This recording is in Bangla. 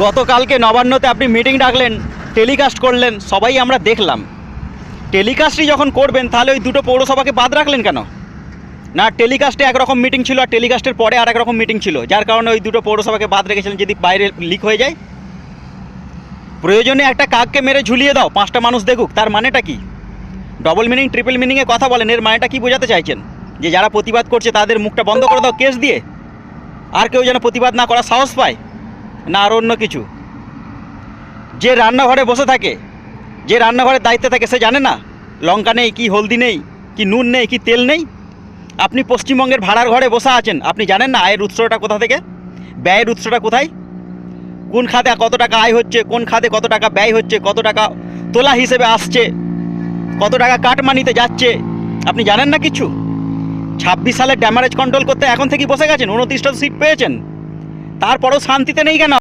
গতকালকে নবান্নতে আপনি মিটিং ডাকলেন, টেলিকাস্ট করলেন, সবাই আমরা দেখলাম। টেলিকাস্টই যখন করবেন তাহলে ওই দুটো পৌরসভাকে বাদ রাখলেন কেন? না, টেলিকাস্টে একরকম মিটিং ছিল আর টেলিকাস্টের পরে আর একরকম মিটিং ছিল, যার কারণে ওই দুটো পৌরসভাকে বাদ রেখেছিলেন যদি বাইরে লিক হয়ে যায়। প্রয়োজনে একটা কাককে মেরে ঝুলিয়ে দাও, 5টা মানুষ দেখুক, তার মানেটা কি? ডবল মিনিং ট্রিপল মিনিংয়ে কথা বলেন, এর মানেটা কি বোঝাতে চাইছেন? যে যারা প্রতিবাদ করছে তাদের মুখটা বন্ধ করে দাও কেস দিয়ে, আর কেউ যেন প্রতিবাদ না করার সাহস পায়, না আর অন্য কিছু? যে রান্নাঘরে বসে থাকে, যে রান্নাঘরের দায়িত্বে থাকে, সে জানে না লঙ্কা নেই, কি হলদি নেই, কি নুন নেই, কি তেল নেই? আপনি পশ্চিমবঙ্গের ভাড়ার ঘরে বসে আছেন, আপনি জানেন না আয়ের উৎসটা কোথা থেকে, ব্যয়ের উৎসটা কোথায়, কোন খাতে কত টাকা আয় হচ্ছে, কোন খাতে কত টাকা ব্যয় হচ্ছে, কত টাকা তোলা হিসেবে আসছে, কত টাকা কাটমানিতে যাচ্ছে, আপনি জানেন না কিছু? 26 সালে ড্যামারেজ কন্ট্রোল করতে এখন থেকেই বসে গেছেন, 29টা সিট পেয়েছেন, তারপরেও শান্তিতে নেই কেন?